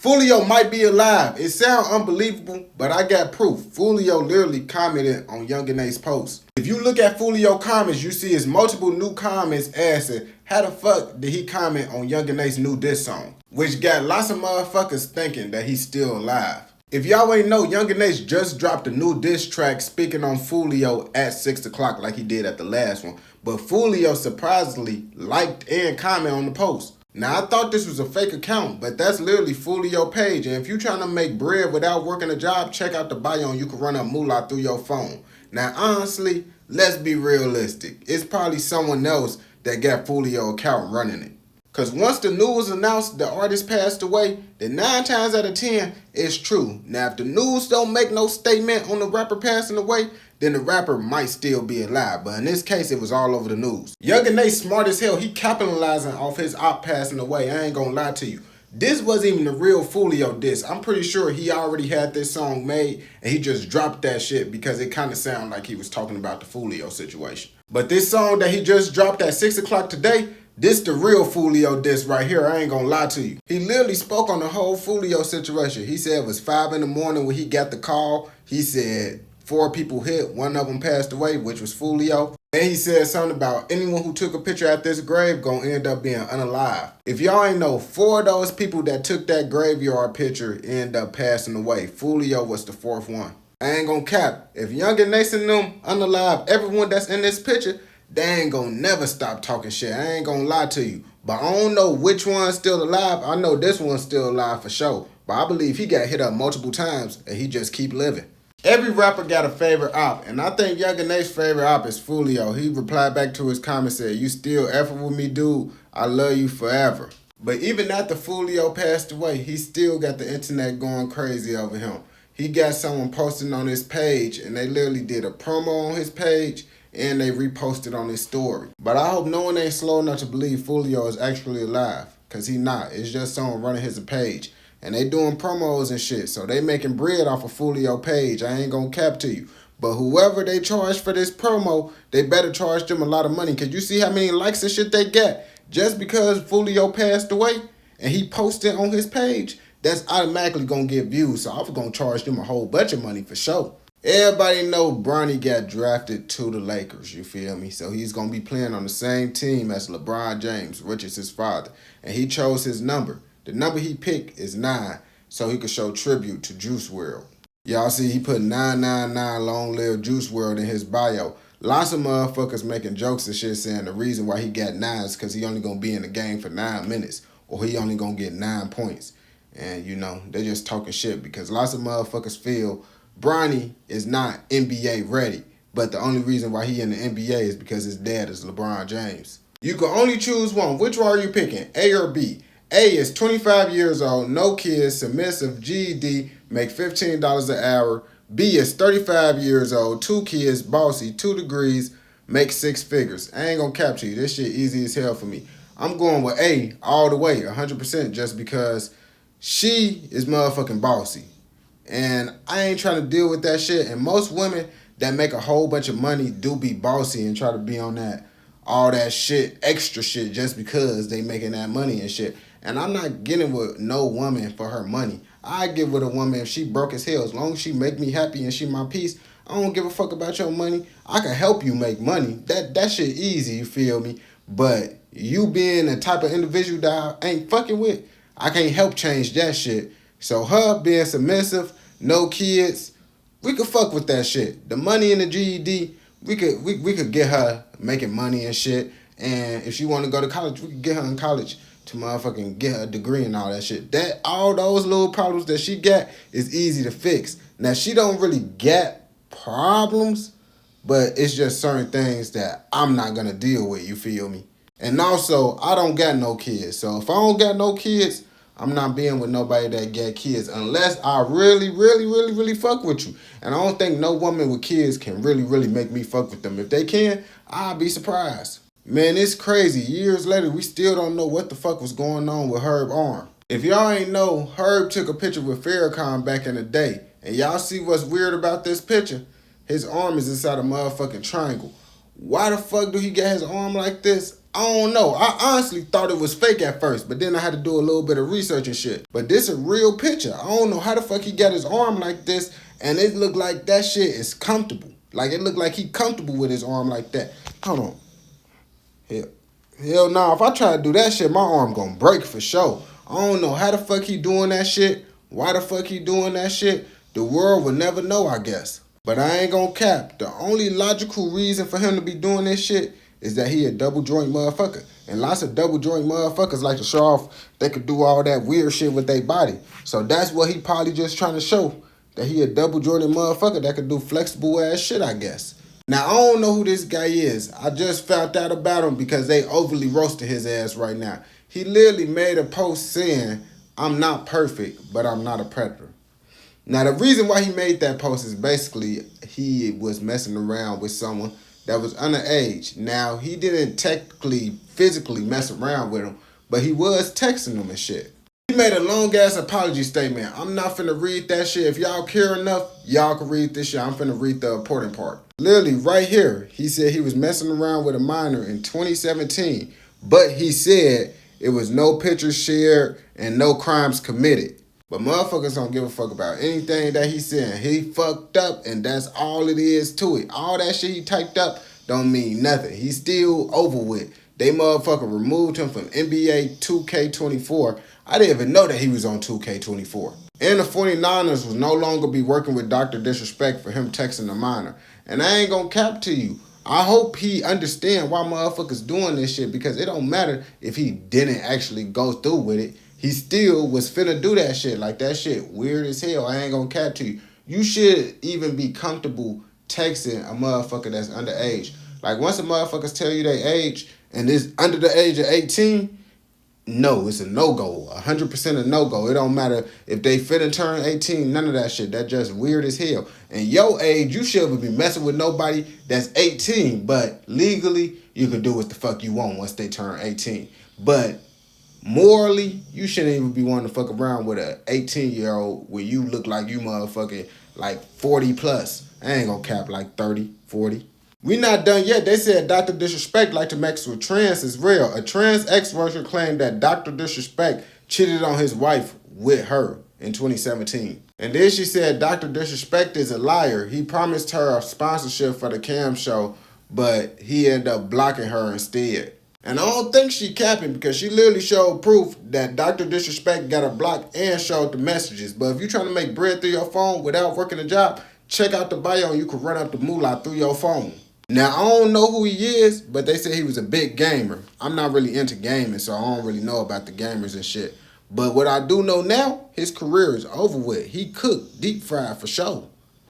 Foolio might be alive. It sounds unbelievable, but I got proof. Foolio literally commented on Young and Ace post. If you look at Foolio comments, you see his multiple new comments asking, how the fuck did he comment on Young and Ace new diss song? Which got lots of motherfuckers thinking that he's still alive. If y'all ain't know, Young and Ace just dropped a new diss track speaking on Foolio at 6 o'clock like he did at the last one. But Foolio surprisingly liked and commented on the post. Now, I thought this was a fake account, but that's literally Foolio page. And if you're trying to make bread without working a job, check out the bio and you can run a moolah through your phone. Now, honestly, let's be realistic. It's probably someone else that got Foolio account running it. Because once the news announced the artist passed away, then 9 times out of 10, it's true. Now, if the news don't make no statement on the rapper passing away, then the rapper might still be alive. But in this case, it was all over the news. Young and Ace smart as hell. He capitalizing off his op passing away. I ain't gonna lie to you. This wasn't even the real Foolio diss. I'm pretty sure he already had this song made and he just dropped that shit because it kind of sounded like he was talking about the Foolio situation. But this song that he just dropped at 6 o'clock today, this the real Foolio diss right here. I ain't gonna lie to you. He literally spoke on the whole Foolio situation. He said it was 5 in the morning when he got the call. He said 4 people hit, 1 of them passed away, which was Foolio. And he said something about anyone who took a picture at this grave gonna end up being unalive. If y'all ain't know, 4 of those people that took that graveyard picture end up passing away. Foolio was the 4th one. I ain't gonna cap. If Young and Ace and them unalive, everyone that's in this picture, they ain't gonna never stop talking shit. I ain't gonna lie to you. But I don't know which one's still alive. I know this one's still alive for sure. But I believe he got hit up multiple times and he just keep living. Every rapper got a favorite op, and I think Young and Ace's favorite op is Foolio. He replied back to his comment, said, "You still effing with me, dude? I love you forever." But even after Foolio passed away, he still got the internet going crazy over him. He got someone posting on his page, and they literally did a promo on his page, and they reposted on his story. But I hope no one ain't slow enough to believe Foolio is actually alive, because he not. It's just someone running his page. And they doing promos and shit, so they making bread off of Foolio page. I ain't gonna cap to you. But whoever they charge for this promo, they better charge them a lot of money. Cause you see how many likes and shit they get just because Foolio passed away and he posted on his page. That's automatically gonna get views. So I'm gonna charge them a whole bunch of money for sure. Everybody know Bronny got drafted to the Lakers, you feel me? So he's gonna be playing on the same team as LeBron James, which is his father. And he chose his number. The number he picked is 9, so he could show tribute to Juice WRLD. Y'all see he put 999 long live Juice WRLD in his bio. Lots of motherfuckers making jokes and shit saying the reason why he got 9 is because he only gonna be in the game for 9 minutes, or he only gonna get 9 points. And you know, they just talking shit because lots of motherfuckers feel Bronny is not NBA ready, but the only reason why he in the NBA is because his dad is LeBron James. You can only choose one. Which one are you picking, A or B? A is 25 years old, no kids, submissive, GED, make $15 an hour. B is 35 years old, 2 kids, bossy, 2 degrees, make 6 figures. I ain't gonna capture you. This shit easy as hell for me. I'm going with A all the way, 100%, just because she is motherfucking bossy. And I ain't trying to deal with that shit. And most women that make a whole bunch of money do be bossy and try to be on that, all that shit, extra shit, just because they making that money and shit. And I'm not getting with no woman for her money. I get with a woman if she broke as hell. As long as she make me happy and she my peace, I don't give a fuck about your money. I can help you make money. That shit easy, you feel me? But you being the type of individual that I ain't fucking with, I can't help change that shit. So her being submissive, no kids, we could fuck with that shit. The money and the GED, we could get her making money and shit. And if she want to go to college, we could get her in college to motherfucking get her a degree and all that shit. That all those little problems that she got is easy to fix. Now she don't really get problems, but it's just certain things that I'm not gonna deal with, you feel me? And also, I don't got no kids. So if I don't got no kids, I'm not being with nobody that got kids unless I really fuck with you. And I don't think no woman with kids can really make me fuck with them. If they can, I'll be surprised. Man, it's crazy. Years later, we still don't know what the fuck was going on with Herb's arm. If y'all ain't know, Herb took a picture with Farrakhan back in the day. And y'all see what's weird about this picture? His arm is inside a motherfucking triangle. Why the fuck do he get his arm like this? I don't know. I honestly thought it was fake at first, but then I had to do a little bit of research and shit. But this a real picture. I don't know how the fuck he got his arm like this, and it looked like that shit is comfortable. Like, it looked like he comfortable with his arm like that. Hold on. Hell nah, if I try to do that shit, my arm gonna break for sure. I don't know how the fuck he doing that shit, why the fuck he doing that shit. The world will never know, I guess. But I ain't gonna cap. The only logical reason for him to be doing this shit is that he a double joint motherfucker. And lots of double joint motherfuckers like to show off they could do all that weird shit with their body. So that's what he probably just trying to show. That he a double jointed motherfucker that could do flexible ass shit, I guess. Now, I don't know who this guy is. I just found out about him because they overly roasted his ass right now. He literally made a post saying, "I'm not perfect, but I'm not a predator." Now, the reason why he made that post is basically he was messing around with someone that was underage. Now, he didn't technically, physically mess around with him, but he was texting him and shit. He made a long-ass apology statement. I'm not finna read that shit. If y'all care enough, y'all can read this shit. I'm finna read the important part. Literally, right here, he said he was messing around with a minor in 2017, but he said it was no pictures shared and no crimes committed. But motherfuckers don't give a fuck about anything that he's saying. He fucked up, and that's all it is to it. All that shit he typed up don't mean nothing. He's still over with. They motherfucker removed him from NBA 2K24. I didn't even know that he was on 2K24. And the 49ers will no longer be working with Dr. Disrespect for him texting the minor. And I ain't gonna cap to you. I hope he understand why motherfuckers doing this shit, because it don't matter if he didn't actually go through with it. He still was finna do that shit. Like, that shit weird as hell. I ain't gonna cap to you. You should even be comfortable texting a motherfucker that's underage. Like, once the motherfuckers tell you they age and it's under the age of 18, no, it's a no-go. 100% a no-go. It don't matter if they finna turn 18, none of that shit. That just weird as hell. And your age, you shouldn't be messing with nobody that's 18. But legally, you can do what the fuck you want once they turn 18. But morally, you shouldn't even be wanting to fuck around with a 18-year-old where you look like you motherfucking like 40 plus. I ain't gonna cap, like 30, 40. We not done yet. They said Dr. Disrespect like to mix with trans is real. A trans ex-worker claimed that Dr. Disrespect cheated on his wife with her in 2017. And then she said Dr. Disrespect is a liar. He promised her a sponsorship for the Cam show, but he ended up blocking her instead. And I don't think she capping, because she literally showed proof that Dr. Disrespect got her blocked and showed the messages. But if you're trying to make bread through your phone without working a job, check out the bio and you can run up the moolah through your phone. Now, I don't know who he is, but they said he was a big gamer. I'm not really into gaming, so I don't really know about the gamers and shit. But what I do know now, his career is over with. He cooked deep fried for sure.